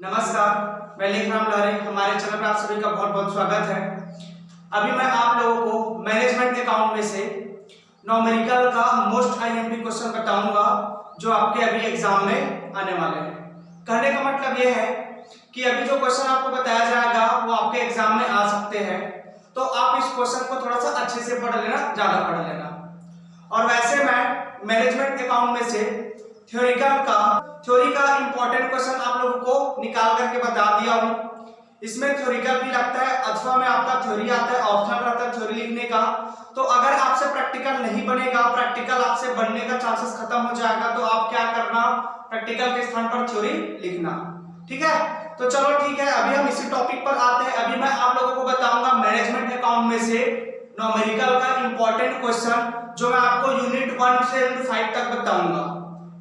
नमस्कार, मैं लेखराम लहरे। हमारे चैनल पर आप सभी का बहुत बहुत स्वागत है। अभी मैं आप लोगों को मैनेजमेंट अकाउंट में से न्यूमेरिकल का मोस्ट आईएमपी क्वेश्चन बताऊंगा जो आपके अभी एग्जाम में आने वाले हैं। कहने का मतलब यह है कि अभी जो क्वेश्चन आपको बताया जाएगा वो आपके एग्जाम में आ सकते हैं, तो आप इस क्वेश्चन को थोड़ा सा अच्छे से पढ़ लेना, ज्यादा पढ़ लेना। और वैसे मैं मैनेजमेंट अकाउंट में से थ्योरी का इंपॉर्टेंट क्वेश्चन आप लोगों को निकाल करके बता दिया हूं। इसमें थ्योरिकल भी लगता है अथवा में आपका थ्योरी आता है, ऑप्शनल रहता है थ्योरी लिखने का। तो अगर आपसे प्रैक्टिकल नहीं बनेगा, प्रैक्टिकल आपसे बनने का चांसेस खत्म हो जाएगा, तो आप क्या करना, प्रैक्टिकल के स्थान पर थ्योरी लिखना। ठीक है, तो चलो ठीक है, अभी हम इसी टॉपिक पर आते हैं। अभी मैं आप लोगों को बताऊंगा मैनेजमेंट अकाउंट में से न्यूमेरिकल का इंपॉर्टेंट क्वेश्चन जो मैं आपको यूनिट 1 से 5 तक बताऊंगा।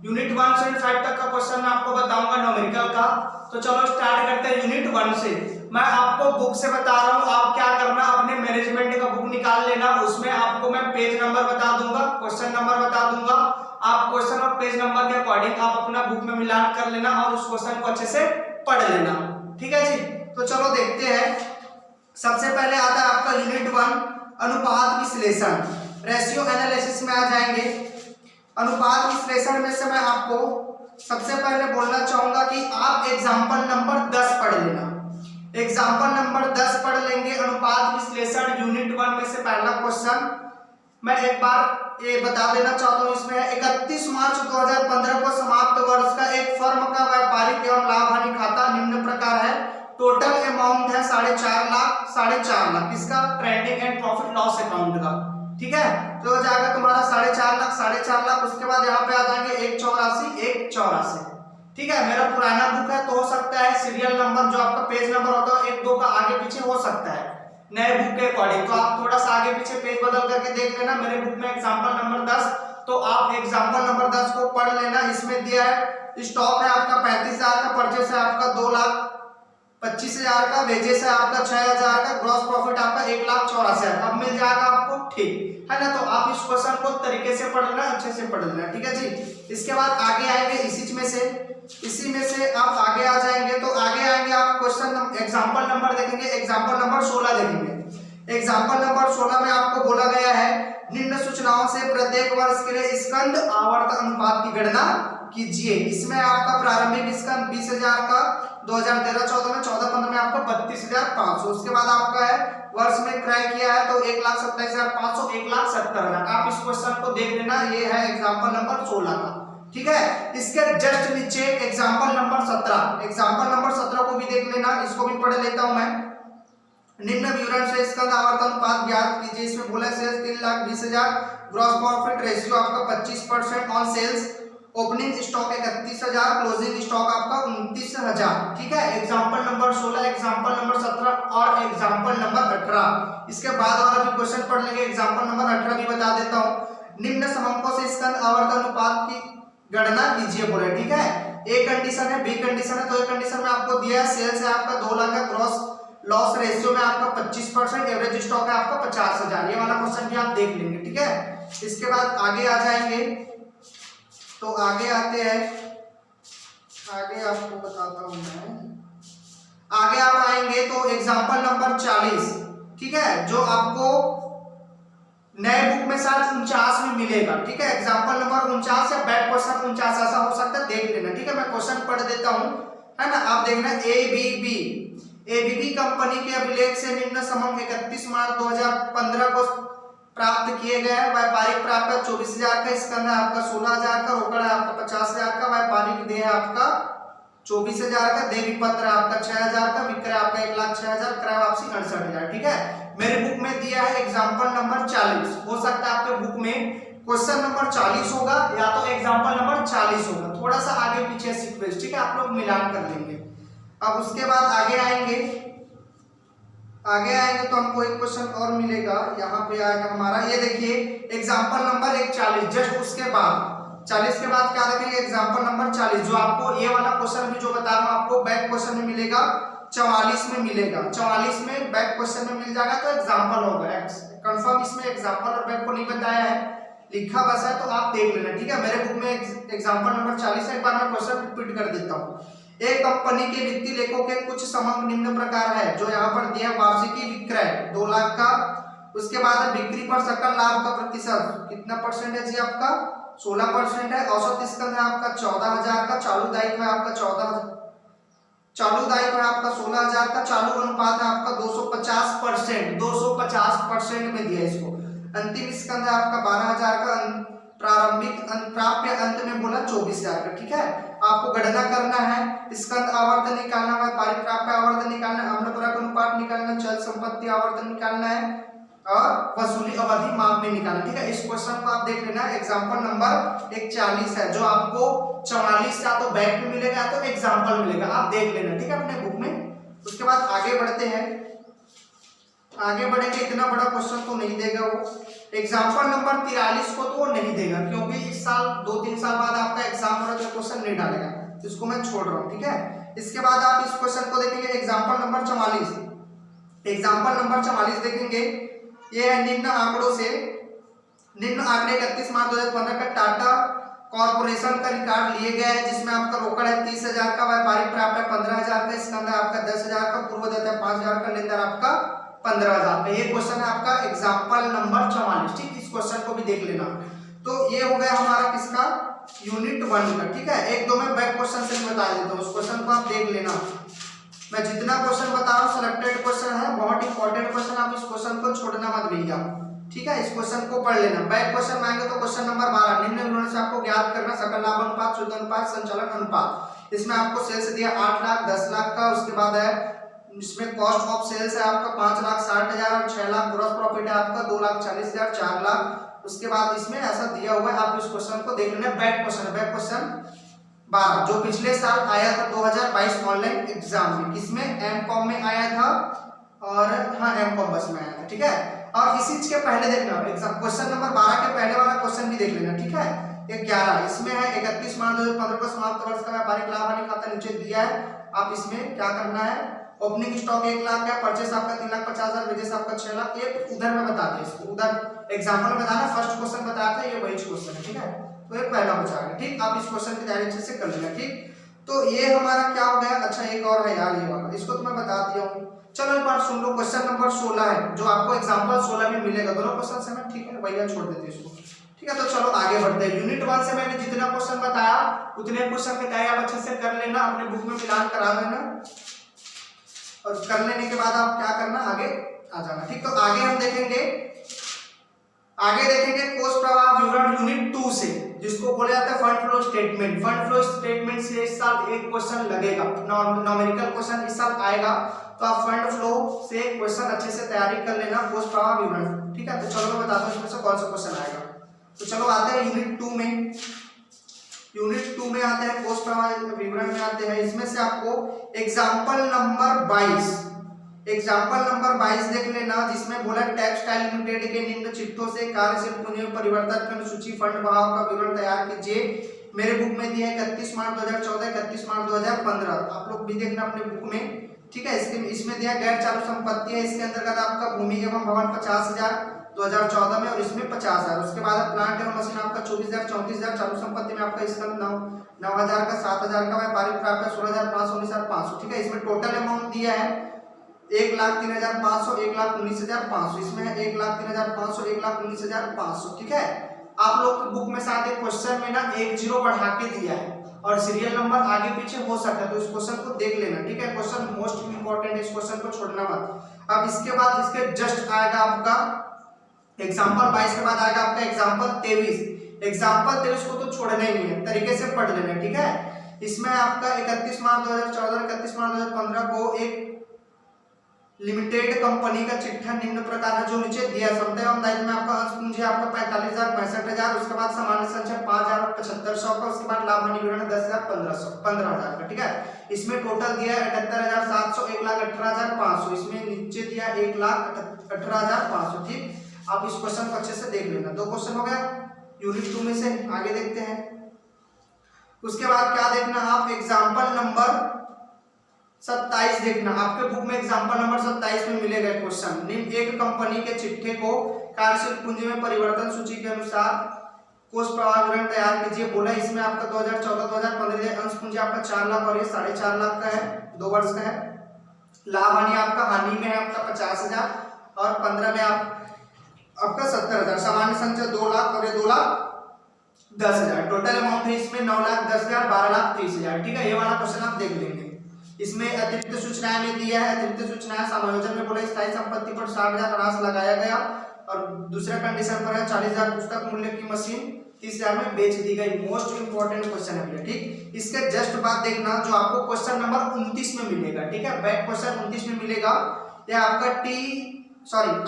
यूनिट 1 से 5 तक का क्वेश्चन मैं आपको बताऊंगा न्यूमेरिकल का। तो चलो स्टार्ट करते हैं यूनिट 1 से। मैं आपको बुक से बता रहा हूं, आप क्या करना, अपने मैनेजमेंट का बुक निकाल लेना। उसमें आपको मैं पेज नंबर बता दूंगा, क्वेश्चन नंबर बता दूंगा। आप क्वेश्चन और पेज नंबर के अकॉर्डिंग आप अपना बुक में मिलान कर लेना और उस क्वेश्चन को अच्छे से पढ़ लेना। ठीक है जी, तो चलो देखते हैं। सबसे पहले आता है आपका यूनिट 1 अनुपात विश्लेषण, रेशियो एनालिसिस में आ जाएंगे। अनुपात विश्लेषण में से मैं आपको सबसे पहले बोलना चाहूंगा कि आप एग्जाम्पल नंबर 10 पढ़ लेना। एग्जाम्पल नंबर 10 पढ़ लेंगे, अनुपात विश्लेषण यूनिट 1 में से पहला क्वेश्चन। मैं एक बार ये बता देना चाहता हूं, इसमें 31 मार्च 2015 को समाप्त वर्ष का एक फर्म का व्यापारिक एवं लाभ हानि खाता निम्न प्रकार है। टोटल अमाउंट है 4.5 लाख इसका trading and profit loss account का। ठीक है, तो हो जाएगा तुम्हारा 4.5 लाख। उसके बाद यहाँ पे आ जाएंगे 184। ठीक है, मेरा पुराना बुक है तो हो सकता है सीरियल नंबर जो आपका पेज नंबर होता है 1-2 का आगे पीछे हो सकता है नए बुक के अकॉर्डिंग, तो आप थोड़ा सा आगे पीछे पेज बदल करके देख लेना। मेरे बुक में एग्जाम्पल नंबर 10, तो आप एग्जाम्पल नंबर 10 को पढ़ लेना। इसमें दिया है स्टॉक है आपका 35,000 का, परचेस है आपका 2,25,000 का, वेजेस है आपका 6,000 का, ग्रॉस प्रॉफिट आपका 1,84,000। अब मिल जाएगा आपको, ठीक है ना। तो आप इस क्वेश्चन को तरीके से पढ़ लेना, अच्छे से पढ़ लेना। ठीक है जी, इसके बाद आगे आएंगे इसी में से आप आगे आ जाएंगे। तो आगे आएंगे आप क्वेश्चन एग्जांपल नंबर देखेंगे, एग्जांपल नंबर 16 देखेंगे। एग्जांपल नंबर 16 में आपको बोला गया है निम्न सूचनाओं से प्रत्येक वर्ष के लिए स्कंद आवर्त अनुपात की गणना कीजिए। इसमें आपका प्रारंभिक स्कंद 20,000 का 2013-14 में, 14-15 में आपका 32,500। उसके बाद आपका है वर्ष में क्रय किया है तो 1,27,500, 1,70,000। आप इस क्वेश्चन को देख लेना, ये है एग्जांपल नंबर 16 का। ठीक है, इसके जस्ट नीचे एग्जांपल नंबर 17 को भी देख लेना, इसको भी पढ़ लेता हूं मैं। निम्न विवरण से स्कंद आवर्त अनुपात ज्ञात कीजिए। इसमें बोला सेल्स 3,20,000, ग्रॉस प्रॉफिट रेशियो आपका 25% on sales, opening stock 31,000, closing stock आपका 29,000। ठीक है, एग्जांपल नंबर 16, एग्जांपल नंबर 17 और एग्जांपल नंबर 18। इसके बाद वाला भी क्वेश्चन पढ़ लेंगे। एग्जांपल नंबर 18 भी बता देता हूं। निम्न समंकों से स्कंद आवर्त अनुपात की गणना कीजिए बोले। ठीक है, ए कंडीशन है, बी कंडीशन है। तो ए कंडीशन में आपको दिया है सेल्स है आपका 2 लाख का, ग्रॉस लॉस रेशियो में आपका 25%, एवरेज स्टॉक है आपका 50,000। ये वाला क्वेश्चन भी आप देख लेंगे। ठीक है, इसके बाद आगे आ जाएंगे। तो आगे आते हैं, आगे आपको बताता हूं मैं। आगे आप आएंगे तो एग्जांपल नंबर 40, ठीक है, जो आपको नए बुक में शायद 49 में मिलेगा। ठीक है, एग्जांपल नंबर 49 या बैक क्वेश्चन 49 ऐसा हो सकता है, देख लेना। ठीक है, मैं क्वेश्चन पढ़ देता हूं, है ना। आप देखना, एबीबी कंपनी के अभिलेख से निम्न समंक 31 मार्च 2015 को प्राप्त किए गए हैं। व्यापारिक प्राप्त 24,000 का, स्कंद है आपका 16,000 का, रोकड़ है आपका 50,000 का, व्यापारिक देय है आपका 24,000 का, देवी पत्र है आपका 6,000 का, विक्रय आपका 1,06,000, क्रय वापसी 68,000। ठीक है, मेरे बुक में दिया है एग्जांपल नंबर 40। हो सकता है आपके बुक में क्वेश्चन नंबर 40 होगा या तो एग्जांपल नंबर 40 होगा, थोड़ा सा आगे पीछे सीक्वेंस। ठीक है, आप लोग मिलान कर लेंगे। अब उसके बाद आगे आएंगे तो हमको एक क्वेश्चन और मिलेगा, यहाँ पे आएगा हमारा, ये देखिए एग्जांपल नंबर 41। जस्ट उसके बाद 40 के बाद क्या रखेंगे, एग्जांपल नंबर 40, जो आपको ये वाला क्वेश्चन भी जो बता रहा हूँ आपको बैक क्वेश्चन में मिलेगा, 44 में मिलेगा। 44 में बैक क्वेश्चन में मिल जाएगा, तो एग्जांपल होगा कंफर्म। इसमें एग्जांपल और बैक को नहीं बताया है, लिखा बस है, तो आप देख लेना। ठीक है, मेरे बुक में एग्जांपल नंबर 40 है। एक बार मैं क्वेश्चन रिपीट कर देता हूँ। एक कंपनी के वित्तीय लेखों के कुछ समग्र निम्न प्रकार है, जो यहाँ पर दिया वार्षिकी विक्रय 2 लाख का, उसके बाद बिक्री पर सकल लाभ का प्रतिशत कितना परसेंट है जी आपका 16% है, औसत स्कंध है आपका 14,000 का, चालू दायित्व है आपका 14,000, चालू दायित्व है आपका 16,000 का, चालू अनुपात है आपका 250%, 250% में दिया इसको, अंतिम स्कंध है आपका 12,000 का, प्रारंभिक प्राप्य अंत में बोला 24,000 का। ठीक है, आपको गणना करना है, स्कंद आवर्तन निकालना है, व्यापारिक प्राप्य आवर्तन निकालना है, अम्लपरक अनुपात निकालना, चल संपत्ति आवर्तन निकालना है और वसूली अवधि माप में निकालना। ठीक है, इस क्वेश्चन को आप देख लेना, एग्जांपल नंबर 41 है, जो आपको 44 या तो बैक में मिलेगा तो एग्जांपल मिलेगा, आप देख लेना। ठीक है, अपने बुक में। उसके बाद आगे बढ़ते हैं, आगे बढ़ेंगे, इतना बड़ा क्वेश्चन तो नहीं देगा वो, एग्जांपल नंबर 43 को तो वो नहीं देगा, क्योंकि इस साल 2-3 साल बाद आपका एग्जाम हो रहा है तो क्वेश्चन नहीं डालेगा, तो इसको मैं छोड़ रहा हूँ। ठीक है, इसके बाद आप इस क्वेश्चन को देखेंगे, एग्जांपल नंबर 44, एग्जांपल नंबर 44 देखेंगे, ये है निम्न आंकड़ों से, निम्न आंकड़े 31 मार्च 2015 का टाटा कॉर्पोरेशन का रिकॉर्ड लिए गए हैं, जिसमें आपका रोकड़ है 30,000 का, व्यापारिक प्राप्य है 15,000 का, स्कंध है आपका 10,000 का, पूर्वदत्त है 5,000 का, लेनदार आपका 15,000 का। ये क्वेश्चन है आपका एग्जांपल नंबर 44। ठीक, इस क्वेश्चन को भी देख लेना। तो ये हो गया हमारा किसका यूनिट 1 का। ठीक है, 1-2 में बैक क्वेश्चन से बता देता हूँ, उस क्वेश्चन को आप देख लेना। मैं जितना क्वेश्चन बता रहा हूँ सिलेक्टेड क्वेश्चन है, बहुत इंपॉर्टेंट क्वेश्चन, आप इस क्वेश्चन को छोड़ना मत भैया। ठीक है, इस क्वेश्चन को पढ़ लेना। बैक क्वेश्चन आएंगे तो क्वेश्चन नंबर 12, निम्न विवरण से आपको ज्ञात करना सकल लाभ अनुपात, शुद्ध अनुपात, संचालन अनुपात। इसमें आपको सेल्स दिया 8 लाख 10 लाख का, उसके बाद है इसमें कॉस्ट ऑफ सेल्स है आपका 5,60,000 और 6 लाख, ग्रॉस प्रॉफिट है आपका 2,40,000 4 लाख। उसके बाद इसमें ऐसा दिया हुआ है, आप इस क्वेश्चन को देख लेना। बैक क्वेश्चन है, बैक क्वेश्चन 12 जो पिछले साल आया था 2022 ऑनलाइन एग्जाम में, किसमें एमकॉम में आया था, और हाँ एमकॉम बस में आया था। ठीक है, और इसी चीज के पहले देखना एग्जाम क्वेश्चन नंबर 12 के पहले वाला क्वेश्चन भी देख लेना। ठीक है, ये 11 इसमें है 31 मार्च 2015 को समाप्त वर्ष का व्यापारिक लाभ हानि खाता नीचे दिया है। आप इसमें क्या करना है, ओपनिंग स्टॉक 1 लाख है, परचेस आपका 3,50,000, बिजनेस आपका 6 लाख। ये उधर में बता दिया, इसको उधर एग्जांपल में बताना, फर्स्ट क्वेश्चन बताया था, ये वही क्वेश्चन है। ठीक है, तो ये पहला हो जाएगा। ठीक, आप इस क्वेश्चन की तैयारी अच्छे से कर लेना। ठीक, तो ये हमारा क्या हो गया। अच्छा, एक और है यार, ये वाला, इसको तो मैं बता दिया हूँ। चलो एक बार सुन लो, क्वेश्चन नंबर 16 है, जो आपको एग्जांपल 16 में मिलेगा, दोनों क्वेश्चन से मैं, ठीक है भैया छोड़ देते हैं इसको। ठीक है, तो चलो आगे बढ़ते हैं। यूनिट 1 से मैंने जितना क्वेश्चन बताया उतने क्वेश्चन की तैयारी आप अच्छे से कर लेना, अपने बुक में मिलान करा लेना, और कर लेने के बाद आप क्या करना, आगे आ जाना। ठीक, तो आगे हम देखेंगे, आगे देखेंगे कोष प्रवाह विवरण यूनिट 2 से, जिसको बोला जाता है fund flow statement. Fund flow statement से इस साल एक क्वेश्चन लगेगा, न्यूमेरिकल क्वेश्चन इस साल आएगा, तो आप फंड फ्लो से क्वेश्चन अच्छे से तैयारी कर लेना, कोष प्रवाह विवरण। ठीक है, तो चलो मैं बताता हूँ इसमें से कौन सा क्वेश्चन आएगा। तो चलो आते हैं यूनिट 2 में, यूनिट 2 में आते हैं, कोष प्रवाह विवरण में आते हैं। इसमें से आपको एग्जाम्पल नंबर 22, एग्जाम्पल नंबर 22 देख लेना, जिसमें बोला टेक्सटाइल लिमिटेड के निम्न चिट्ठों से कार्यशील पूंजी में परिवर्तन की अनुसूची फंड बहाव का विवरण तैयार कीजिए। मेरे बुक में दिया है 31 मार्च 2014, 31 मार्च 2015, आप लोग भी देखना अपने बुक में। ठीक है, इसमें दिया गैर चालू संपत्ति है, इसके अंतर्गत आपका भूमि एवं भवन 50,000 2014 में, और इसमें 50,000। उसके बाद प्लांट एवं मशीन आपका 24,000 34,000, चालू संपत्ति में आपका इसका 9,000 का 7,000 का, व्यापारिक प्राप्य 16,500 19,500। ठीक है, इसमें टोटल अमाउंट दिया है 1,03,500 1,19,500, इसमें है 1,03,500 1,19,500। ठीक है, आप लोग की बुक में साथ एक क्वेश्चन में ना 1 0 बढ़ा के दिया है, और सीरियल नंबर आगे पीछे हो सकता है, तो इस क्वेश्चन को देख लेना। ठीक है, क्वेश्चन मोस्ट इंपॉर्टेंट है, इस क्वेश्चन को छोड़ना मत। अब इसके बाद इसके जस्ट आएगा आपका एग्जाम्पल 22 के बाद आएगा आपका एग्जाम्पल 23। एग्जाम्पल 23 को तो छोड़ना ही नहीं है, तरीके से पढ़ लेना। ठीक है, इसमें आपका 31 मार्च 2014 31 मार्च 2015 को एक लिमिटेड कंपनी का चिट्ठा निम्न प्रकार है, जो नीचे दिया समता एवं दायित्व में आपका अंश पूंजी आपका 45,000 65,000, उसके बाद सामान्य संचय 5,000 75,000 का, उसके बाद लाभ हानि विवरण 10,000 15,000 का। ठीक है, इसमें टोटल दिया 78,700 1,18,500, इसमें नीचे दिया 1,18,500। ठीक, आप इस क्वेश्चन को अच्छे से देख लेना। 2 क्वेश्चन हो गया यूनिट 2 में से। आगे देखते हैं, उसके बाद क्या देखना आप, एग्जाम्पल नंबर 27 देखना, आपके बुक में एग्जाम्पल नंबर 27 में मिलेगा क्वेश्चन। निम्न एक कंपनी के चिट्ठे को कार्यशील पूंजी में परिवर्तन सूची के अनुसार कोष प्रवाह विवरण तैयार कीजिए। बोला इसमें आपका 2014-2015 अंश पूंजी आपका 4 लाख और ये 4.5 लाख का है, 2 वर्ष का है। लाभ हानि आपका हानि में है आपका 50,000 और 15 में आपका 70,000। सामान्य संचय 2 लाख और ये 2,10,000। टोटल अमाउंट है इसमें 9,10,000, 12,30,000। ठीक है, ये वाला क्वेश्चन आप देख लेंगे। इसमें अतिरिक्त सूचनाएं में दिया है, अतिरिक्त सूचनाएं समायोजन में बोले स्थायी संपत्ति पर 60,000 ह्रास लगाया गया और दूसरा कंडीशन पर है 40,000 पुस्तक मूल्य की मशीन 30,000 में बेच दी गई। मोस्ट इंपोर्टेंट क्वेश्चन है भैया। ठीक, इसके जस्ट बाद देखना जो आपको क्वेश्चन नंबर 29 में मिलेगा। ठीक है, बैक क्वेश्चन 29 में मिलेगा। ये आपका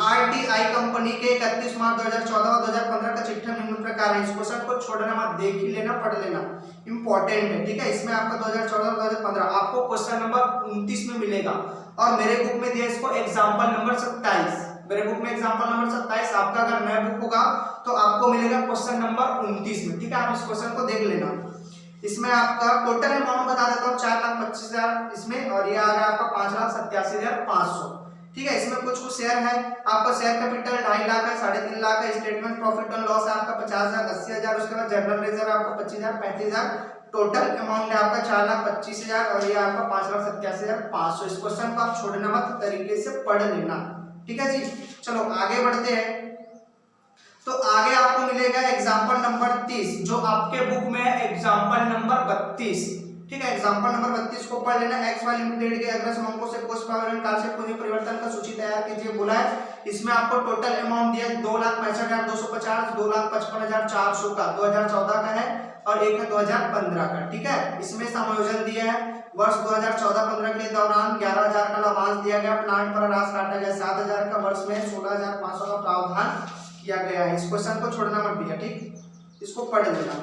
आरटीआई कंपनी के 31 मार्च 2014 और 2015 का चिट्ठा निम्न प्रकार है। इस क्वेश्चन को छोड़ना मत, देख ही लेना, पढ़ लेना, इंपॉर्टेंट है। ठीक है, इसमें आपका 2014 और 2015 आपको क्वेश्चन नंबर 29 में मिलेगा और मेरे बुक में दिया इसको एग्जांपल नंबर 27। मेरे बुक में एग्जांपल नंबर 27, आपका अगर नया बुक होगा तो आपको मिलेगा क्वेश्चन नंबर 29 में। ठीक है, आप इस क्वेश्चन को देख लेना। इसमें आपका टोटल अमाउंट बता देता हूँ 4,25,000 इसमें और ये आ गया आपका 5,87,500। ठीक है, इसमें कुछ शेयर है। आपका शेयर कैपिटल 2.5 लाख है, 3.5 लाख है। स्टेटमेंट प्रॉफिट एंड लॉस है आपका 50,000, 80,000। उसके बाद जनरल रिजर्व आपका 25,000, 35,000। टोटल अमाउंट है आपका 4,25,000 और ये आपका 5,87,500। इस क्वेश्चन को आप छोड़ना मत, तरीके से पढ़ लेना। ठीक है जी, चलो आगे बढ़ते हैं। तो आगे आपको मिलेगा एग्जाम्पल नंबर 30 जो आपके बुक में है एग्जाम्पल नंबर 32। ठीक है, एग्जाम्पल नंबर 32 को पढ़ लेना। एक्स वाई लिमिटेड के अग्रसर अंकों से कोष प्रवाह काल से पूंजी परिवर्तन का सूची तैयार कीजिए बोला है। इसमें आपको टोटल अमाउंट दिया 2,65,250, 2,55,400 का 2014 का है और एक है 2015 का। ठीक है, इसमें समायोजन दिया है वर्ष 2014-15 के दौरान 11,000 का लाभांश दिया गया, प्लांट पर ह्रास काटा गया 7,000 का, वर्ष में 16,500 का प्रावधान किया गया है। इस क्वेश्चन को छोड़ना मत भैया। ठीक, इसको पढ़ लेना।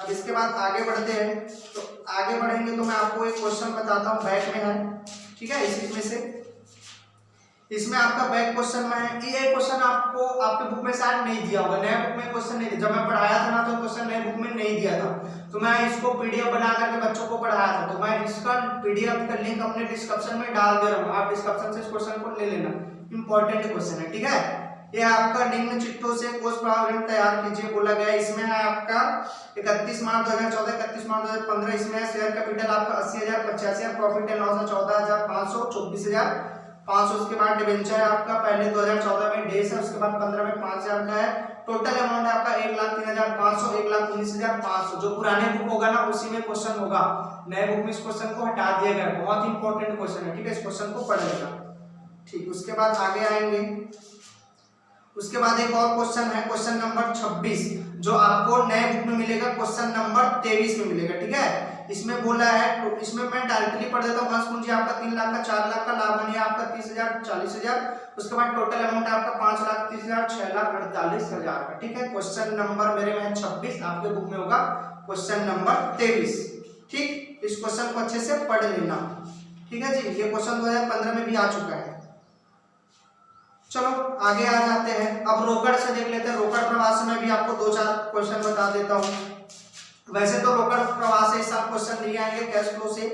अब इसके बाद आगे बढ़ते हैं। तो आगे बढ़ेंगे तो मैं आपको एक क्वेश्चन बताता हूँ, बैक में है। ठीक है, इसमें से इसमें आपका बैक क्वेश्चन में है। ये क्वेश्चन आपको आपके बुक में शायद नहीं दिया होगा, नया बुक में क्वेश्चन नहीं दिया। जब मैं पढ़ाया था ना तो क्वेश्चन नए बुक में नहीं दिया था, तो मैं इसको पीडीएफ बना करके बच्चों को पढ़ाया था। तो मैं इसका पीडीएफ का लिंक अपने डिस्क्रिप्शन में डाल दे रहा हूँ, आप डिस्क्रिप्शन से इस क्वेश्चन को ले लेना। इंपॉर्टेंट क्वेश्चन है। ठीक है, ये आपका निम्न चिट्ठों से कोष प्रवाह विवरण तैयार कीजिए बोला गया। इसमें है आपका 31 मार्च 2014, 31 मार्च 2015। इसमें है शेयर कैपिटल आपका 80,000, 85,000। प्रॉफिट एंड लॉस है 14,500, 24,500। उसके बाद डिबेंचर है आपका पहले 2014 में डेस है, उसके बाद 15 में 5,000 का है। टोटल अमाउंट है आपका 1,03,500, 1,19,500। जो पुराने बुक होगा ना उसी में क्वेश्चन होगा, नए बुक में इस क्वेश्चन को हटा दिया गया। बहुत इंपॉर्टेंट क्वेश्चन है। ठीक है, इस क्वेश्चन को पढ़ लेना। ठीक, उसके बाद आगे आएंगे। उसके बाद एक और क्वेश्चन है, क्वेश्चन नंबर 26 जो आपको नए बुक में मिलेगा, क्वेश्चन नंबर 23 में मिलेगा। ठीक है, इसमें बोला है, तो इसमें मैं डायरेक्टली पढ़ देता हूँ। अंश पूंजी आपका 3 लाख का, 4 लाख का। लाभ हानि आपका 30,000, 40,000। उसके बाद टोटल अमाउंट आपका 5,30,000, 6,48,000 का। ठीक है, क्वेश्चन नंबर मेरे में 26, आपके बुक में होगा क्वेश्चन नंबर 23। ठीक, इस क्वेश्चन को अच्छे से पढ़ लेना। ठीक है जी, ये क्वेश्चन 2015 में भी आ चुका है। चलो आगे आ जाते हैं। अब रोकड़ से देख लेते हैं। रोकड़ प्रवाह से मैं भी आपको 2-4 क्वेश्चन बता देता हूँ। वैसे तो रोकड़ प्रवाह से इस साल क्वेश्चन नहीं आएंगे, कैश फ्लो से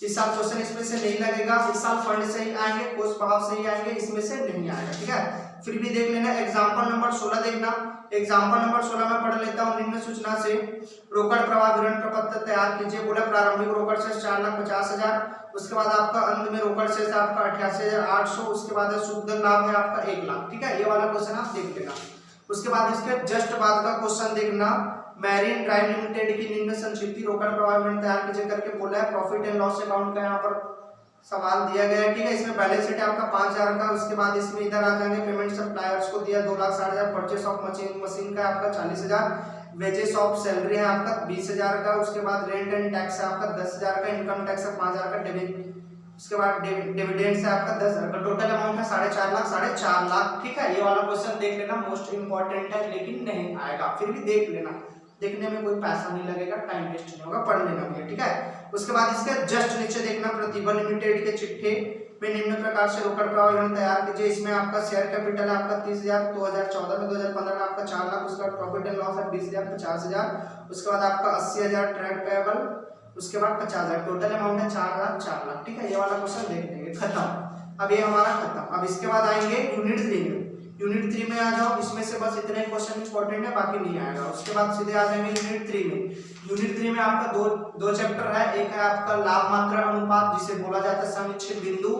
इस साल क्वेश्चन इसमें से नहीं लगेगा। इस साल फंड से ही आएंगे, कोष प्रवाह से ही आएंगे, इसमें से नहीं आएगा। ठीक है, फिर भी देख लेना। एग्जाम्पल नंबर 16 देखना। एग्जाम्पल नंबर 16 में पढ़ लेता हूँ। निम्न सूचना से रोकड़ प्रवाह विवरण प्रपत्र तैयार कीजिए बोला। प्रारंभिक रोकड़ से 4,50,000। उसके बाद आपका अंत में रोकड़ से आपका 88,800। उसके बाद शुद्ध लाभ है आपका 1 लाख। ठीक है, ये वाला क्वेश्चन आप देख लेना। उसके बाद इसके जस्ट बाद का क्वेश्चन देखना। मैरीन ड्राइव लिमिटेड की निम्न संक्षिप्त रोकड़ प्रवाह विवरण तैयार कीजिए करके बोला है। प्रॉफिट एंड लॉस अकाउंट का यहाँ पर सवाल दिया गया है। ठीक है, इसमें बैलेंस शीट आपका 5,000 का। उसके बाद इसमें इधर आ जाएंगे पेमेंट सप्लायर्स को दिया 2,60,000। परचेस ऑफ मशीन का आपका 40,000। वेजेस ऑफ सैलरी है आपका 20,000 का। उसके बाद रेंट एंड टैक्स है आपका 10,000 का। इनकम टैक्स है 5,000 का। उसके बाद डिविडेंड्स है आपका 10,000 का। टोटल अमाउंट है 4.5 लाख, 4.5 लाख। ठीक है, ये वाला क्वेश्चन देख लेना, मोस्ट इंपॉर्टेंट है लेकिन नहीं आएगा, फिर भी देख लेना। देखने में कोई पैसा नहीं लगेगा, टाइम वेस्ट नहीं होगा, पढ़ लेना भैया। ठीक है, उसके बाद इसके जस्ट नीचे देखना। प्रतिभा लिमिटेड के चिट्ठे में निम्न प्रकार से रोकड़ प्रवाह विवरण तैयार कीजिए। इसमें आपका शेयर कैपिटल है आपका 30,000 2014 में। 2015 में आपका 4 लाख। उसके बाद प्रॉफिट एंड लॉस है 20,000, 50,000। उसके बाद आपका 80,000 ट्रेड पेएबल। उसके बाद 50,000। टोटल अमाउंट है 4 लाख। ठीक है, ये वाला क्वेश्चन देख लेंगे, खत्म। अब ये हमारा खत्म। अब इसके बाद आएंगे यूनिट्स लेंगे। यूनिट 3 में आ जाओ, इसमें से बस इतने क्वेश्चन इंपॉर्टेंट है, बाकी नहीं आएगा। उसके बाद सीधे आ जाएंगे यूनिट 3 में। यूनिट 3 में आपका दो चैप्टर है, एक है आपका लाभ मात्रा अनुपात जिसे बोला जाता है सम-विच्छेद बिंदु,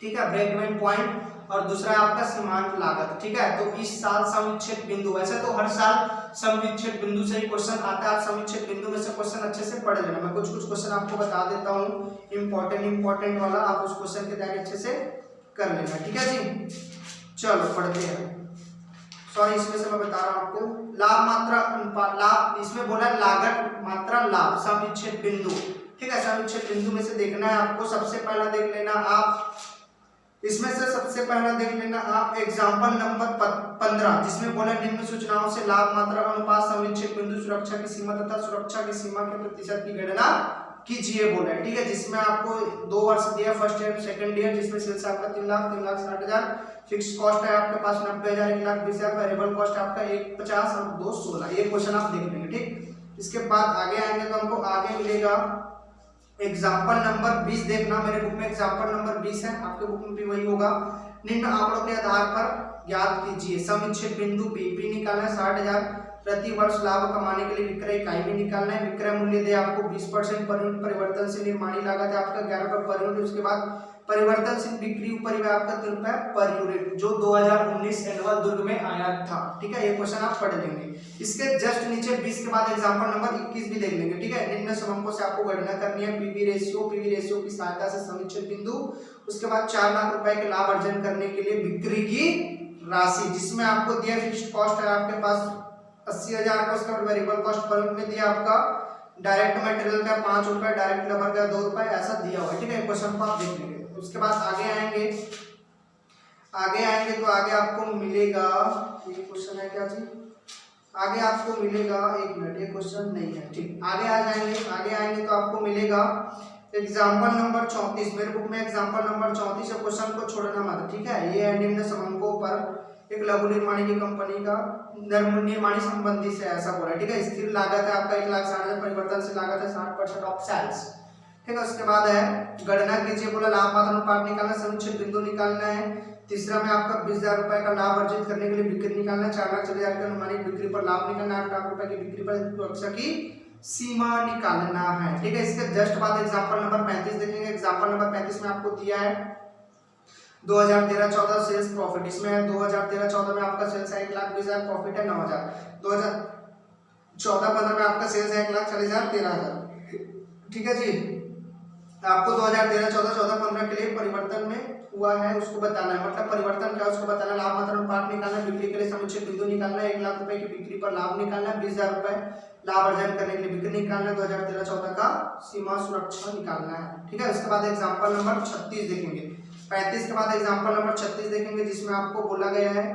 ठीक है, ब्रेक इवन पॉइंट, और दूसरा है आपका सीमांत लागत, ठीक है। तो इस साल सम-विच्छेद बिंदु, वैसे तो हर साल सम-विच्छेद बिंदु से ही क्वेश्चन आता है, आप सम-विच्छेद बिंदु में से क्वेश्चन अच्छे से पढ़ लेना। मैं कुछ क्वेश्चन आपको बता देता हूँ इंपॉर्टेंट वाला, आप उस क्वेश्चन की तैयारी अच्छे से कर लेना, ठीक है जी। चलो पढ़ते हैं। सॉरी, इसमें से मैं बता रहा हूं आपको लाभ मात्रा अनुपात, लाभ इसमें बोला लागत मात्रा लाभ सम-विच्छेद बिंदु, ठीक है। सम-विच्छेद बिंदु में से देखना है आपको, सबसे पहला देख लेना आप, इसमें से सबसे पहला देख लेना आप एग्जाम्पल नंबर 15 जिसमें बोला निम्न सूचनाओं से लाभ मात्रा अनुपात सम-विच्छेद बिंदु सुरक्षा की सीमा तथा सुरक्षा की सीमा के प्रतिशत की गणना कीजिए बोला है, ठीक है। जिसमें आपको 2 वर्ष दिया, फर्स्ट ईयर सेकंड ईयर, जिसमें सेल्स आपका 3 लाख 60,000, फिक्स कॉस्ट है आपके पास 90,000, 1,20,000, वेरिएबल कॉस्ट आपका 1,50 और 2 16। ये क्वेश्चन आप देख लेंगे, ठीक। इसके बाद आगे आएंगे तो हमको आगे मिलेगा एग्जाम्पल नंबर 20, देखना मेरे बुक में एग्जाम्पल नंबर 20 है, आपके बुक में भी वही होगा। निम्न आंकड़ों के आधार पर ज्ञात कीजिए सम-विच्छेद बिंदु पी निकालना है 60,000, प्रति वर्ष लाभ कमाने के लिए विक्रय इकाई में निकालना है। विक्रय मूल्य दे आपको 20% पर यूनिट, परिवर्तनशील निर्माणी लागत है आपका 11 रुपये पर यूनिट। उसके बाद परिवर्तनशील बिक्री ऊपर है आपका 3 रुपये पर यूनिट, जो 2019 एनुअल दुर्ग में आया था, ठीक है। ये क्वेश्चन आप पढ़ लेंगे। इसके जस्ट नीचे 20 के बाद एग्जाम्पल नंबर 21 भी देख लेंगे, ठीक है। निम्न समंकों से आपको गणना करनी है पीवी रेशियो की सहायता से सम-विच्छेद बिंदु। उसके बाद 4 लाख रुपए के लाभ अर्जन करने के लिए बिक्री की राशि, जिसमें आपको दिया फिक्स्ड कॉस्ट है आपके पास 80,000 का, उसका वेरिएबल कॉस्ट पर यूनिट में दिया आपका, डायरेक्ट मटेरियल का 5 रुपए, डायरेक्ट लेबर का 2 रुपए, ऐसा दिया हुआ है, ठीक है। क्वेश्चन को आप देख लेंगे। उसके बाद आगे आएंगे तो आगे आपको मिलेगा, ये क्वेश्चन है क्या जी, आगे आपको मिलेगा, एक मिनट, ये क्वेश्चन नहीं है, ठीक। आगे आएंगे तो आपको मिलेगा एग्जाम्पल नंबर 34, मेरे बुक में एग्जाम्पल नंबर 34 है, क्वेश्चन को छोड़ना मत, ठीक है। ये निम्न समंकों पर एक लघु निर्माणी की कंपनी का निर्माणी संबंधी से ऐसा बोला है, ठीक है। स्थिर लागत है आपका 1,60,000, परिवर्तनशील लागत है 60% ऑफ सेल्स, ठीक है। उसके बाद है गणना कीजिए बोला लाभ मात्रा अनुपात निकालना, सम-विच्छेद बिंदु निकालना है। तीसरा में आपका 20,000 रुपए का लाभ अर्जित करने के लिए बिक्री निकालना है, 4,40,000 की अनुमानित बिक्री पर लाभ निकालना है, 8 लाख रुपए की बिक्री पर सुरक्षा की सीमा निकालना है, ठीक है। इसके जस्ट बाद एग्जाम्पल नंबर 35 देखेंगे। एग्जाम्पल नंबर 35 में आपको दिया है 2013-14 सेल्स प्रॉफिट, इसमें 2013-14 में आपका सेल्स है 1,20,000, प्रॉफिट है 9,000। 2014-15 में आपका सेल्स है 1,40,000, 13,000, ठीक है जी। आपको 2013-14, 14-15 के लिए परिवर्तन में हुआ है उसको बताना है, मतलब परिवर्तन क्या है उसको बताना है। लाभ मात्रा अनुपात निकालना है, बिक्री के लिए सम-विच्छेद बिंदु निकालना है, 1 लाख रुपए की बिक्री पर लाभ निकालना है, 20,000 रुपए लाभ अर्जन करने के लिए बिक्री निकालना है, 2013-14 का सीमा सुरक्षा निकालना है, ठीक है। उसके बाद एग्जाम्पल नंबर 36 देखेंगे। 35 के बाद एग्जाम्पल नंबर 36 देखेंगे, जिसमें आपको बोला गया है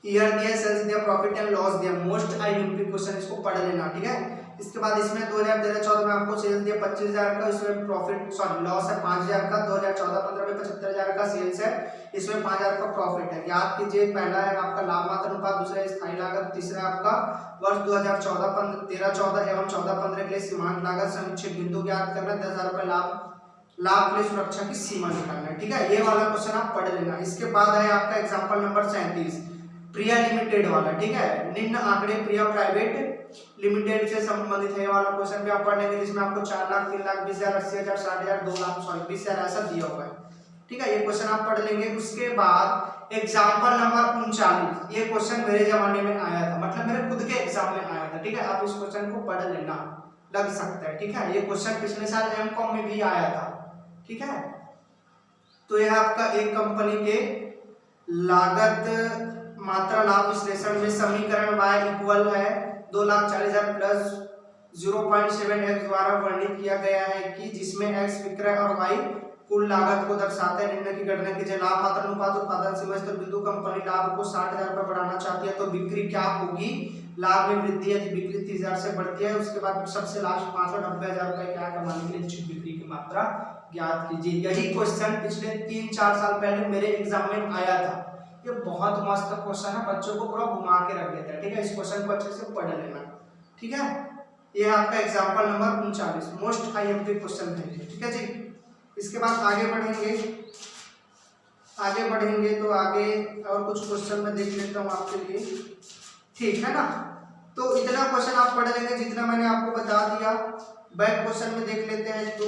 ईयर दिया, सेल्स दिया, प्रॉफिट एंड लॉस दिया, मोस्ट आईएमपी क्वेश्चन, इसको पढ़ लेना, ठीक है। इसके बाद इसमें 2013-14 में आपको सेल्स दिया 25,000 का, इसमें प्रॉफिट लॉस है 5,000 का, 2014-15 में 75,000 का सेल्स है, इसमें 5,000 का प्रॉफिट है। याद कीजिए, पहला है आपका लाभ मात्रा अनुपात, दूसरा स्थायी लागत, तीसरा आपका वर्ष 2013-14 एवं 14-15 के लिए सीमांत लागत, सम-विच्छेद बिंदु ज्ञात करना, 10,000 रुपए लाभ के लिए सुरक्षा की सीमा निकालना है, ठीक है। ये वाला क्वेश्चन आप पढ़ लेना। इसके बाद है आपका एग्जाम्पल नंबर 37 प्रिया लिमिटेड वाला, ठीक है। निम्न आंकड़े प्रिया प्राइवेट लिमिटेड से संबंधित है, वाला क्वेश्चन भी आप पढ़ लेंगे, जिसमें आपको 4 लाख, 3 लाख, 20,000, 80,000, 60,000, 2 लाख, सॉरी 20,000 ऐसा दिया हुआ है, ठीक है। ये क्वेश्चन आप पढ़ लेंगे। उसके बाद एग्जाम्पल नंबर 39, ये क्वेश्चन मेरे जमाने में आया था, मतलब मेरे खुद के एग्जाम में आया था, ठीक है। आप इस क्वेश्चन को पढ़ लेना, लग सकता है, ठीक है। ये क्वेश्चन पिछले साल एमकॉम में भी आया था, ठीक है। तो यह आपका एक कंपनी के लागत मात्रा लाभ विश्लेषण में समीकरण y इक्वल है 2,40,000 प्लस 0.7x द्वारा वर्णित किया गया है कि जिसमें x विक्रय और y कुल लागत को दर्शाते हैं। निम्न की गणना कीजिए। लाभ मात्रा अनुपात उत्पादन सीमा स्तर बिंदु, कंपनी लाभ को 60,000 रुपए बढ़ाना चाहती है, तो बिक्री क्या होगी, लाभ में वृद्धि यदि बिक्री 30,000 से बढ़ती है। उसके बाद सबसे लास्ट 590,000 रुपए क्या कमाने के लिए इच्छुक बिक्री की मात्रा ज्ञात कीजिए। यही क्वेश्चन पिछले 3-4 साल पहले मेरे एग्जाम में आया था। ये बहुत मस्त क्वेश्चन है, बच्चों को पूरा घुमा के रख देता है, ठीक है। इस क्वेश्चन को अच्छे से पढ़ लेना, ठीक है। ये आपका example number 39 most IMP question है, ठीक है जी। इसके बाद आगे बढ़ेंगे। आगे बढ़ेंगे तो आगे और कुछ क्वेश्चन मैं देख लेता हूँ आपके लिए, ठीक है ना। तो इतना क्वेश्चन आप पढ़ लेंगे जितना मैंने आपको बता दिया। बैक क्वेश्चन में देख लेते हैं, तो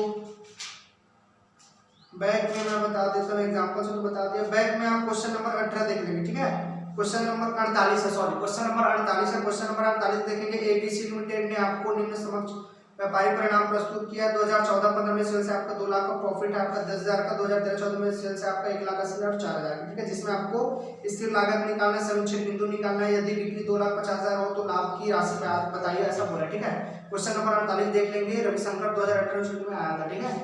बैक में मैं बता देता हूँ, एग्जांपल से तो बता दिया। बैक में आप क्वेश्चन नंबर 18 देख लेंगे, ठीक है। क्वेश्चन नंबर 48 है, सॉरी क्वेश्चन नंबर 48 है। क्वेश्चन नंबर 48 देखेंगे, एबीसी लिमिटेड ने आपको निम्न समक्ष व्यापारिक परिणाम प्रस्तुत किया। 2014-15 में सेल्स है आपका 2 लाख का, प्रॉफिट है आपका 10,000 का। 2013-14 में सेल्स है आपका 1,80,000 4,000 का, ठीक है। जिसमें आपको स्थिर लागत निकालना है, संचित बिंदु निकालना है। यदि बिक्री 2,50,000 हो तो लाभ की राशि बताइए, ऐसा बोला, ठीक है। क्वेश्चन नंबर 48 देख लेंगे, रविशंकर 2018 में आया था, ठीक है।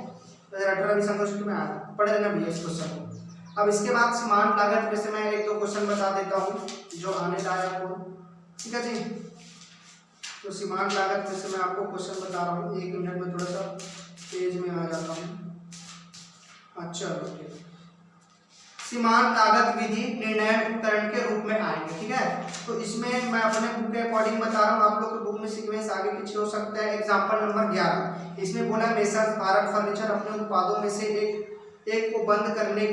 2018 रविशंकर में आया था, पढ़ लेना भैया इस क्वेश्चन को। अब इसके बाद सीमांत लागत में से मैं 1-2 क्वेश्चन बता देता हूँ जो आने लायक हो, ठीक है जी। तो सीमांत लागत में से मैं आपको क्वेश्चन बता रहा हूँ, 1 मिनट में थोड़ा सा पेज में आ जाता हूँ। अच्छा, सीमांत लागत विधि निर्णय उपकरण के रूप में आएंगे, ठीक है। तो इसमें मैं अपने बुक के अकॉर्डिंग बता रहा हूँ, आप लोग के बुक में सीक्वेंस आगे पीछे हो सकता है। एग्जांपल नंबर 11, इसमें बोला मेसर्स भारत फर्नीचर अपने उत्पादों में से एक को बंद करने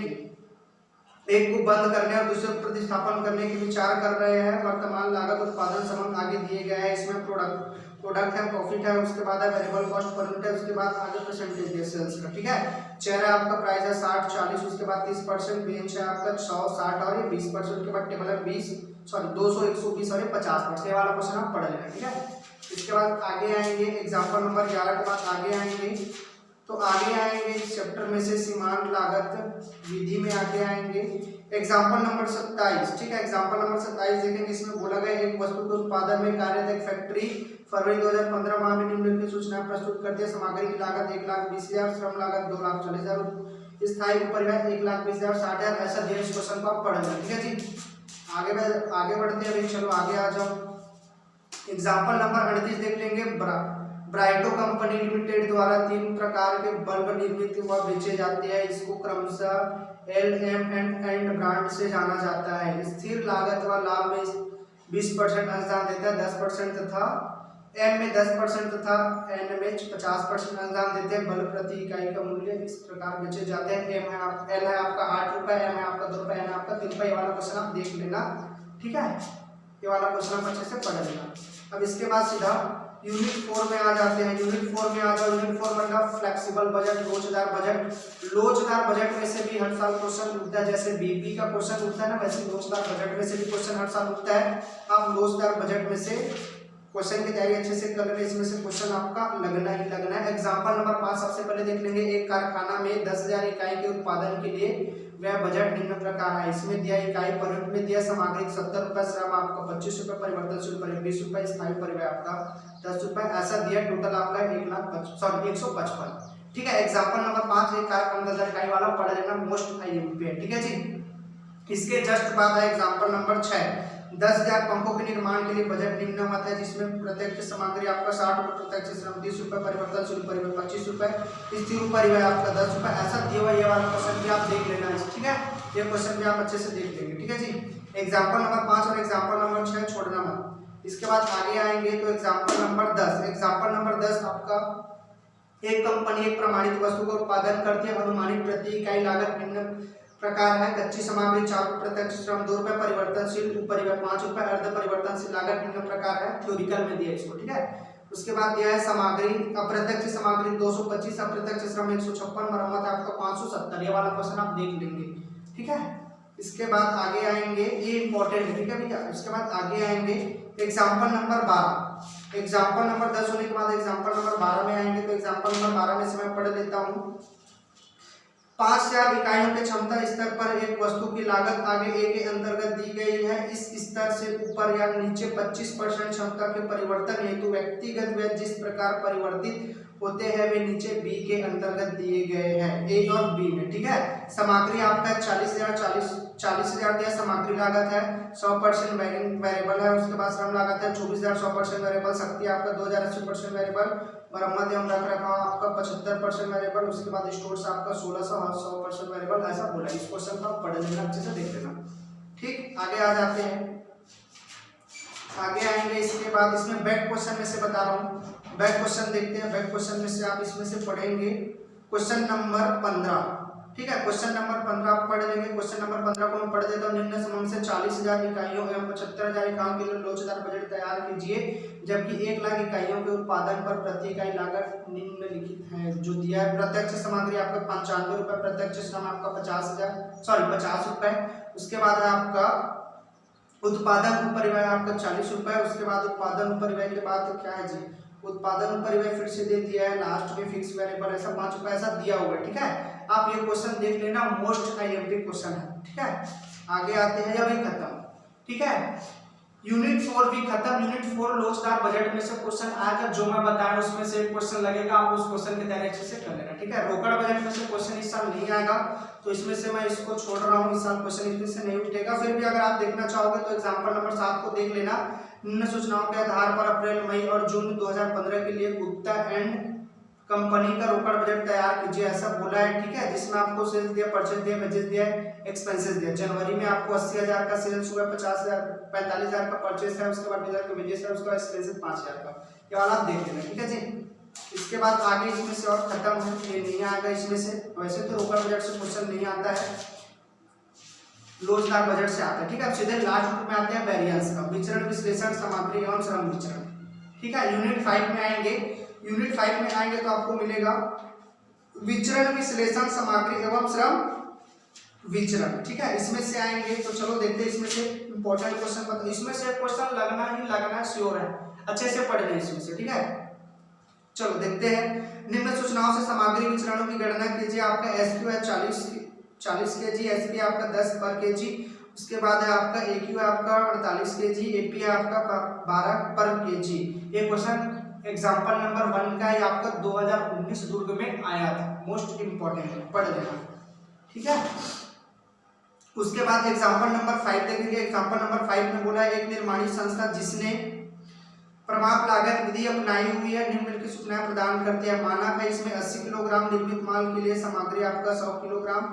और दूसरे को प्रतिस्थापन करने की विचार कर रहे हैं। वर्तमान लागत उत्पादन संबंध आगे दिए गए हैं। इसमें प्रोडक्ट है, प्रॉफिट है, उसके बाद है वेरिएबल कॉस्ट पर यूनिट है, उसके बाद आगे परसेंटेज है सेल्स का, ठीक है। चेयर है आपका, प्राइस है 60-40, उसके बाद 30%, बेंच है आपका 100-60 और ये 20%, उसके बाद टेबल है 200, 120 और ये 50%। ये वाला क्वेश्चन आप पढ़ लेना, ठीक है। इसके बाद आगे आएंगे, एग्जाम्पल नंबर 11 के बाद आगे आएंगे, तो आगे आएंगे चैप्टर में से सीमांत लागत विधि में आगे आएंगे। एग्जाम्पल नंबर 27, ठीक है। एग्जाम्पल नंबर 27 देखेंगे, इसमें बोला गया एक वस्तु के उत्पादन में कार्यरत एक फैक्ट्री फरवरी 2015 माह में निम्नलिखित सूचनाएं प्रस्तुत करती है। सामग्री की लागत 1,20,000, श्रम लागत 2,40,000, स्थायी उपरिव्यय 1,20,000 60,000। ऐसा दिया, इस क्वेश्चन को आप पढ़ लें, ठीक है जी। आगे बढ़ते हैं, चलो आगे आ जाओ। एग्जाम्पल नंबर 38 देख लेंगे, ब्राइटो कंपनी लिमिटेड द्वारा 3 प्रकार के बल्ब निर्मित व बेचे जाते हैं। इसको क्रमशः LM&N ब्रांड से जाना जाता है। स्थिर लागत व लाभ में 20% अनुदान देता है, 10% तथा M में 10% तथा N में 50% अनुदान देते हैं। बल्ब प्रति इकाई का मूल्य इस प्रकार बेचे जाते हैं। L है आपका 8 रुपए, M है आपका 2 रुपए, N है आपका 3 रुपए। ये वाला क्वेश्चन आप देख लेना, ठीक है। ये वाला क्वेश्चन आप अच्छे से पढ़ लेना। अब इसके बाद सीधा यूनिट 4 में आ जाते हैं। यूनिट 4 में आ जाओ। यूनिट 4 मतलब फ्लेक्सिबल बजट, लोचदार बजट। लोचदार बजट में से भी हर साल क्वेश्चन उठता है, जैसे बीपी का क्वेश्चन उठता है ना, वैसे लोचदार बजट में से भी क्वेश्चन हर साल उठता है। आप लोचदार बजट में से क्वेश्चन की तैयारी अच्छे से कर लेंगे, इसमें से क्वेश्चन आपका लगना ही लगना है। एग्जांपल नंबर 5 सबसे पहले देख लेंगे, एक कारखाना में 10,000 इकाई के उत्पादन के लिए वह बजट निम्न प्रकार है। इसमें दिया इकाई पर यूनिट में दिया सामग्री 70 रुपए, श्रम आपका 25 रुपए, परिवर्तनशील परिव्यय 20 रुपए, स्थायी परिव्यय आपका 10 रुपए। ऐसा दिया, टोटल आपका 155, ठीक है। एग्जांपल नंबर 5, एक कारखाना 10,000 इकाई वाला पढ़ लेना, मोस्ट आईएमपी है, ठीक है जी। इसके जस्ट बाद है एग्जांपल नंबर 6, 10,000 पंपों के निर्माण के लिए बजट निम्न मत है, जिसमें प्रत्यक्ष सामग्री आपका 60 रुपए, प्रत्यक्ष श्रम 30 रुपए, परिवर्तनशील परिव्यय 25 रुपए, स्थिर परिव्यय आपका 10 रुपए। ऐसा दिया हुआ ये वाला क्वेश्चन भी आप देख लेना, ठीक है। ये क्वेश्चन भी आप अच्छे से देख लेंगे, ठीक है जी। एग्जांपल नंबर 5 और एग्जांपल नंबर 6 छोड़ना मत। इसके बाद आगे आएंगे तो एग्जांपल नंबर 10। एग्जांपल नंबर 10 आपका, एक कंपनी एक प्रमाणित वस्तु का उत्पादन करती है। अनुमानित प्रति इकाई लागत निम्न प्रकार है। कच्ची सामग्री 4 रुपए, प्रत्यक्ष श्रम 2 रुपए, परिवर्तनशील उपरिव्यय 5 रुपए, अर्ध परिवर्तनशील लागत निम्न प्रकार है। थ्योरिकल में दिया इसको, ठीक है। उसके बाद दिया है सामग्री, अप्रत्यक्ष सामग्री 225, अप्रत्यक्ष श्रम 156, मरम्मत आपका 570। ये वाला क्वेश्चन आप देख लेंगे, ठीक है। इसके बाद आगे आएंगे, ये इंपॉर्टेंट है, ठीक है भैया। इसके बाद आगे आएंगे एग्जाम्पल नंबर 12। एग्जाम्पल नंबर 10 होने के बाद एग्जाम्पल नंबर 12 में आएंगे, तो एग्जाम्पल नंबर 12 में से मैं पढ़ लेता हूँ। 5,000 इकाइयों के क्षमता स्तर पर एक वस्तु की लागत आगे ए के अंतर्गत दी गई है। इस स्तर से ऊपर या नीचे 25% क्षमता के परिवर्तन हेतु व्यक्तिगत व्यय जिस प्रकार परिवर्तित होते हैं वे नीचे बी के अंतर्गत दिए गए हैं, ए और बी में, ठीक है। सामग्री आपका 40,000 दिया सामग्री लागत है, 100% वेरिएबल है। उसके बाद श्रम लागत है 24,000, 100% वेरिएबल। शक्ति आपका 2,000, 80% वेरिएबल। मरम्मत एवं रखरखाव आपका 75% वेरिएबल। उसके बाद स्टोर्स आपका 1,600, 100% वेरिएबल। ऐसा बोला। इस क्वेश्चन को आप पढ़ लेना, अच्छे से देख लेना, ठीक। आगे आ जाते हैं, आगे आएंगे। इसके बाद इसमें बैक क्वेश्चन में से बता रहा हूँ, बैक क्वेश्चन देखते हैं। बैक क्वेश्चन में से आप इसमें से पढ़ेंगे क्वेश्चन नंबर 15। ठीक है। क्वेश्चन नंबर 15 आप पढ़ लेंगे। क्वेश्चन नंबर 15 को मैं पढ़ देता हूँ। निम्न समूह से 40,000 इकाइयों एवं 75,000 इकाइयों के लिए लोचदार बजट तैयार कीजिए, जबकि 1 लाख इकाइयों के उत्पादन पर प्रति इकाई लागत निम्नलिखित है। जो दिया है, प्रत्यक्ष सामग्री आपका 95 रुपए, प्रत्यक्ष श्रम आपका 50 रुपए, उसके बाद है आपका उत्पादन उपरिव्यय आपका 40 रुपए, उसके बाद उत्पादन उपरिव्यय के बाद क्या है जी, उत्पादन उपरिव्यय फिर से दे दिया है, लास्ट में फिक्स वेरिएबल ऐसा 5 रुपए ऐसा दिया हुआ है। ठीक है, आप ये क्वेश्चन देख लेना, मोस्ट आईएमपी क्वेश्चन है। ठीक है, आगे आते हैं, अभी खत्म। ठीक है, यूनिट 4 भी खत्म। यूनिट 4 लोचदार बजट में से क्वेश्चन आएगा, जो मैं बताया उसमें से एक क्वेश्चन लगेगा, आप उस क्वेश्चन की तैयारी अच्छे से कर लेना। ठीक है, रोकड़ बजट में से क्वेश्चन इस साल नहीं आएगा, तो इसमें से मैं इसको छोड़ रहा हूँ, इस साल क्वेश्चन इसमें से नहीं उठेगा। फिर भी अगर आप देखना चाहोगे तो एग्जाम्पल नंबर 7 को देख लेना। निम्न सूचनाओं के आधार पर अप्रैल, मई और जून 2015 के लिए गुप्ता एंड कंपनी का रोकड़ बजट तैयार कीजिए, ऐसा बोला है। ठीक है, जिसमें आपको सेल्स दिया, परचेज दिया, वेजेस दिया, एक्सपेंसेस दिया। जनवरी में आपको 80,000 का सेल्स हुआ, 45,000 का परचेज है, उसके बाद 20,000 का वेजेस है, उसके बाद एक्सपेंसेस 5,000 का। ये वाला आप देख लेना। ठीक है जी, इसके बाद आगे इसमें से और खत्म है, ये नहीं आएगा इसमें से। वैसे तो रोकड़ बजट से क्वेश्चन नहीं आता है, लोचदार बजट से आता है। ठीक है, अब सीधे लास्ट में आते हैं वेरिएंस का, विचरण विश्लेषण, सामग्री एवं श्रम विचरण। ठीक है, यूनिट 5 में आएंगे। यूनिट 5 में आएंगे तो आपको मिलेगा विचरण विश्लेषण, सामग्री एवं श्रम विचरण। ठीक है, इसमें से आएंगे तो चलो देखते हैं इसमें से इंपॉर्टेंट क्वेश्चन बताओ। इसमें से क्वेश्चन लगना ही लगना श्योर है, अच्छे से पढ़ लें इसमें से। ठीक है, चलो देखते हैं। निम्न सूचनाओं से सामग्री विचरणों की गणना कीजिए। आपका एसक्यू है 40 केजी, एसपी आपका 10 पर केजी, उसके बाद है आपका एक्यू है आपका 48 केजी, एपी है आपका 12 पर केजी। ये क्वेश्चन एग्जाम्पल नंबर 1 का, ये आपका 2019 दुर्ग में आया था, मोस्ट इंपॉर्टेंट है, पढ़ लेना। ठीक है, उसके बाद एग्जाम्पल नंबर 5 देखेंगे। एग्जाम्पल नंबर 5 में बोला है, एक निर्माणी संस्था जिसने प्रमाप लागत विधि अपनाई हुई है निम्नलिखित सूचनाएं प्रदान करती है। मानक है इसमें 80 किलोग्राम, निर्मित माल के लिए सामग्री आपका 100 किलोग्राम,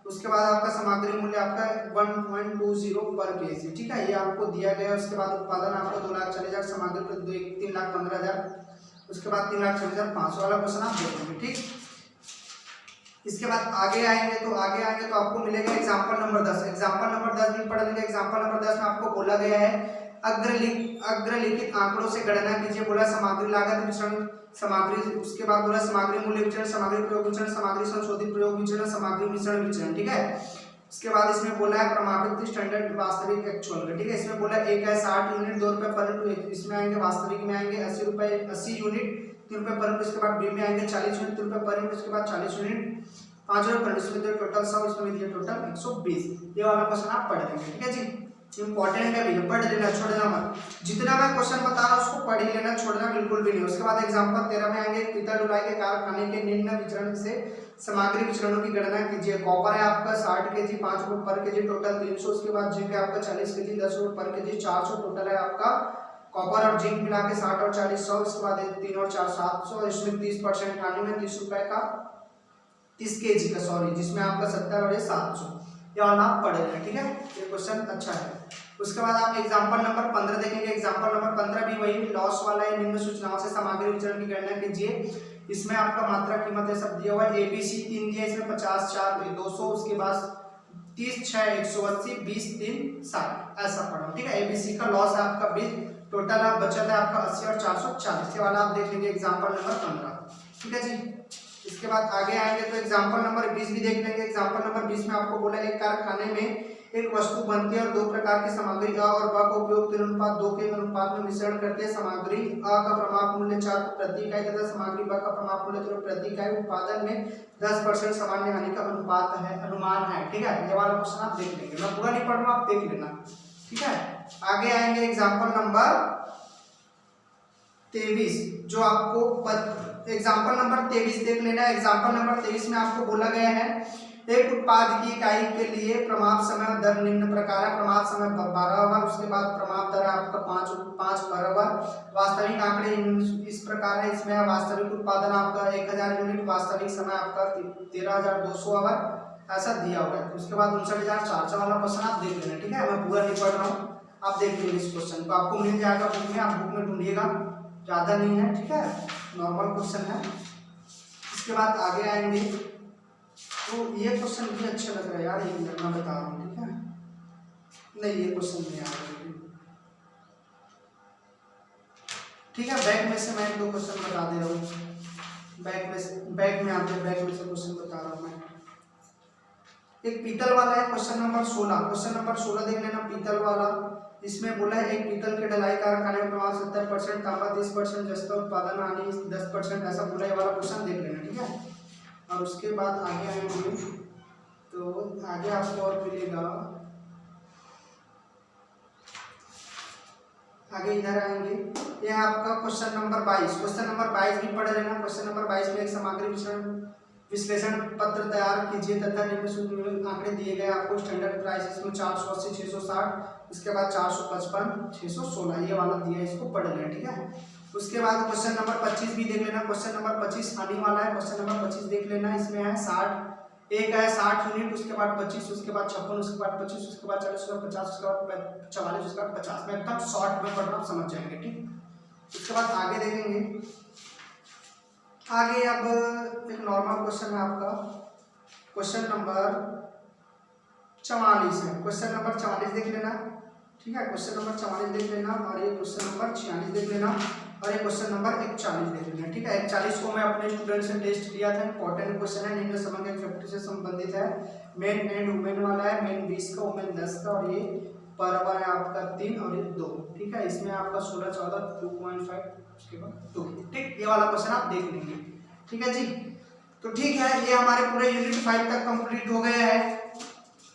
उसके बाद आपका सामग्री मूल्य आपका 1.20 पर केजी। ठीक है, ये आपको दिया गया है। उसके बाद उत्पादन आपका 2,40,000, सामग्री पर 3,15,000, उसके बाद 3,40,500 वाला क्वेश्चन आप देखेंगे। ठीक, इसके बाद आगे आएंगे तो आपको मिलेगा एग्जाम्पल नंबर 10। एग्जाम्पल नंबर 10 भी पढ़ लेंगे। एग्जाम्पल नंबर 10 में आपको बोला गया है, अग्रलिखित आंकड़ों से गणना कीजिए। बोला सामग्री लागत विचरण, सामग्री, उसके बाद बोला सामग्री मूल्य विचरण, सामग्री प्रयोग विचरण, सामग्री संशोधित प्रयोग विचरण, सामग्री मिश्रण विचरण। ठीक है, उसके बाद इसमें बोला है प्रमाणित स्टैंडर्ड वास्तविक एक्चुअल। ठीक है, इसमें बोला एक है 60 यूनिट 2 रुपए पर यूनिट, इसमें आएंगे वास्तविक में आएंगे 80 यूनिट 3 रुपए पर यूनिट, उसके बाद बी में आएंगे 40 यूनिट 3 रुपए पर यूनिट, उसके बाद 40 यूनिट 5 रुपए पर यूनिट, इसमें टोटल 100, इसमें दिया टोटल 120। ये वाला क्वेश्चन आप पढ़ लेंगे। ठीक है जी, इंपॉर्टेंट है भैया, पढ़ लेना, छोड़ना मत। जितना मैं क्वेश्चन बता रहा हूँ उसको पढ़ ही लेना, छोड़ना बिल्कुल भी नहीं। उसके बाद एग्जांपल 13 में आएंगे, पिता ढुलाई के कारखाने के निम्न विचरण से सामग्री विचरणों की गणना कीजिए। कॉपर है आपका 60 केजी 5 रुपए पर केजी, टोटल 300, उसके बाद जिंक है आपका 40 केजी 10 रुपए पर केजी 400, टोटल है आपका कॉपर और जिंक मिला के 60 और 40 100, उसके बाद 3 और 4 700, इसमें 30% 98 30 रुपए का 30 केजी का, सॉरी, जिसमें आपका 70 और 700। ये वाला आप पढ़ लेना। ठीक है, ये क्वेश्चन अच्छा है। उसके बाद आप एग्जांपल नंबर 15 देखेंगे। एग्जांपल नंबर 15 भी वही लॉस वाला है। निम्न सूचनाओं से सामग्री विचरण की गणना कीजिए। इसमें आपका मात्रा कीमत है सब दिया हुआ है। एबीसी 3 दिया, इसमें 50 4 200, उसके बाद 30 6 180 20 3 60 ऐसा पढ़ो। ठीक है, एबीसी का लॉस है आपका 20, टोटल आप बचत है आपका 80 और 440। ये वाला आप देख लेंगे एग्जांपल नंबर 15। ठीक है जी, इसके बाद आगे आएंगे तो एग्जांपल नंबर 20 भी देख लेंगे। एग्जांपल नंबर 20 में आपको बोला एक कारखाने में एक वस्तु बनती है और 2 प्रकार की सामग्री अ और ब का उपयोग 3:2 के अनुपात में मिश्रण करके सामग्री अ का प्रमाप मूल्य 4 प्रति इकाई तथा सामग्री ब का प्रमाप मूल्य 3 प्रति इकाई, उत्पादन में 10% सामान्य हानि का अनुमान है। ठीक है, ये वाला क्वेश्चन आप देख लेंगे, मैं पूरा नहीं पढ़ रहा, आप देख लेना। ठीक है, आगे आएंगे एग्जांपल नंबर 23, जो आपको एग्जांपल नंबर 23 देख लेना है। एग्जांपल नंबर 23 में आपको बोला गया है, एक उत्पाद की इकाई के लिए प्रमाप समय दर निम्न प्रकार है। प्रमाप समय 12 आवर, उसके बाद प्रमाप दर आपका 5 पर आवर। वास्तविक आंकड़े इस प्रकार है, इसमें वास्तविक उत्पादन आपका 1000 यूनिट, वास्तविक समय आपका 13,200 आवर ऐसा दिया हुआ है। उसके बाद 59,400 वाला क्वेश्चन आप देख लेना। ठीक है, मैं पूरा नहीं पढ़ रहा हूँ, आप देख लीजिए इस क्वेश्चन को, आपको मिल जाएगा बुक में, आप बुक में ढूंढिएगा, ज़्यादा नहीं है। ठीक है, नॉर्मल क्वेश्चन है। इसके बाद आगे आएंगे तो ये क्वेश्चन भी अच्छा लग रहा है यार, ये मैं बता रहा हूँ, ठीक है। नहीं ये क्वेश्चन नहीं आ रहा है, ठीक है। बैक में से मैं 1-2 क्वेश्चन बता दे रहा हूँ। बैक में आते हैं, बैक में से क्वेश्चन बता रहा हूँ मैं। एक पीतल वाला है क्वेश्चन नंबर 16। क्वेश्चन नंबर 16 देख लेना, पीतल वाला। इसमें बोला है एक पीतल के ढलाई कारखाने में प्रमाण 70%, तांबा 30%, जस्ता उत्पादन हानि 10%, ऐसा बोला। ये वाला क्वेश्चन देख लेना, ठीक है। और उसके बाद आगे आएंगे तो आगे आपको और मिलेगा, आगे इधर आएंगे, ये आपका क्वेश्चन नंबर 22। क्वेश्चन नंबर 22 भी पढ़ लेना। क्वेश्चन नंबर 22 में एक सामग्री विश्लेषण पत्र तैयार कीजिए तथा निम्न सूत्र आंकड़े दिए गए आपको। स्टैंडर्ड प्राइस इसमें 480 660, इसके बाद 455 616, ये वाला दिया है, इसको पढ़ लेना, ठीक है। उसके बाद क्वेश्चन नंबर 25 भी देख लेना। क्वेश्चन नंबर 25 आने वाला है। क्वेश्चन नंबर 25 देख लेना, इसमें है 60, एक है 60 यूनिट, उसके बाद 25, उसके बाद 56, उसके बाद 25, उसके बाद 40, उसके बाद 50, उसके बाद 44, उसके बाद 50। में एकदम शॉर्ट में पढ़ना, आप समझ जाएंगे, ठीक। उसके बाद आगे देखेंगे, आगे अब एक नॉर्मल क्वेश्चन है आपका, क्वेश्चन नंबर 44 है। क्वेश्चन नंबर 44 देख लेना, ठीक है। क्वेश्चन नंबर 44 देख लेना, और ये क्वेश्चन नंबर 46 देख लेना, और ये क्वेश्चन नंबर 41 देख लेना, ठीक है। 41 को मैं अपने स्टूडेंट से टेस्ट लिया था, इंपॉर्टेंट क्वेश्चन है, निम्न समग्र फैक्टर से संबंधित है। मेन एंड वुमेन वाला है, मेन 20 का, वुमेन 10 का, और ये परवा है आपका 3 और ये 2, ठीक है। इसमें आपका 16 14 2.5, उसके बाद 2, ठीक। ये वाला क्वेश्चन आप देख लेंगे, ठीक है जी। तो ठीक है, ये हमारे पूरे यूनिट 5 तक कंप्लीट हो गया है।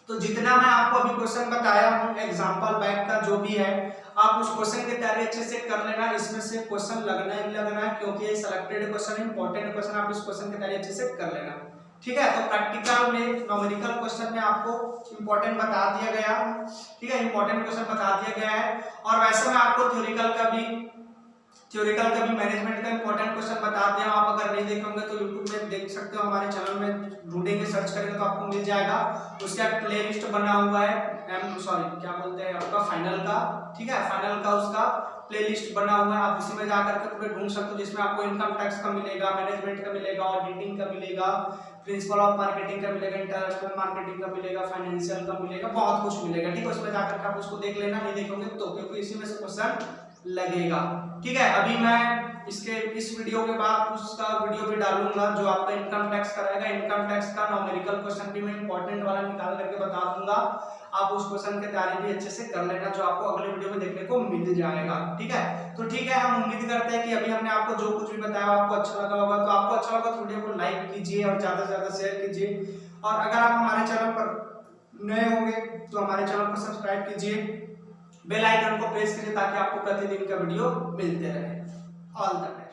तो जितना मैं आपको अभी क्वेश्चन बताया हूँ एग्जांपल बैक का जो भी है, आप उस क्वेश्चन की तैयारी अच्छे से कर लेना। इसमें से क्वेश्चन लगना ही लगना है, क्योंकि ये सिलेक्टेड क्वेश्चन है, इंपॉर्टेंट क्वेश्चन। आप इस क्वेश्चन की तैयारी अच्छे से कर लेना, ठीक है। तो प्रैक्टिकल में न्यूमेरिकल क्वेश्चन में आपको इंपॉर्टेंट बता दिया गया, ठीक है, इंपॉर्टेंट क्वेश्चन बता दिया गया है। और वैसे मैं आपको थ्योरिकल का भी मैनेजमेंट का इंपॉर्टेंट क्वेश्चन बता दिया। आप अगर नहीं देखे होंगे तो यूट्यूब में देख सकते हो, हमारे चैनल में ढूंढेंगे, सर्च करेंगे तो आपको मिल जाएगा। उसका प्ले लिस्ट बना हुआ है, क्या बोलते हैं आपका फाइनल का, ठीक है, फाइनल का उसका प्ले लिस्ट बना हुआ है। आप उसी में जाकर के पूरे ढूंढ सकते हो, जिसमें आपको इनकम टैक्स का मिलेगा, मैनेजमेंट का मिलेगा, ऑडिटिंग का मिलेगा, प्रिंसिपल ऑफ मार्केटिंग का मिलेगा, इंटरनेशनल मार्केटिंग का मिलेगा, फाइनेंशियल का मिलेगा, बहुत कुछ मिलेगा, ठीक है। उसमें जाकर के आप उसको देख लेना, नहीं देखोगे तो, क्योंकि इसी में से क्वेश्चन लगेगा, ठीक है। अभी मैं इस वीडियो के बाद उसका वीडियो भी डालूंगा जो आपका इनकम टैक्स कराएगा। इनकम टैक्स का न्यूमेरिकल क्वेश्चन भी मैं इंपॉर्टेंट वाला निकाल करके बता दूंगा। आप उस क्वेश्चन की तैयारी भी अच्छे से कर लेना, जो आपको अगले वीडियो में देखने को मिल जाएगा, ठीक है। तो ठीक है, हम उम्मीद करते हैं कि अभी हमने आपको जो कुछ भी बताया आपको अच्छा लगा होगा। तो आपको अच्छा लगा तो वीडियो को लाइक कीजिए और ज्यादा से ज्यादा शेयर कीजिए। और अगर आप हमारे चैनल पर नए होंगे तो हमारे चैनल को सब्सक्राइब कीजिए, बेल आइकन को प्रेस कीजिए, ताकि आपको प्रतिदिन का वीडियो मिलते रहे। All the best.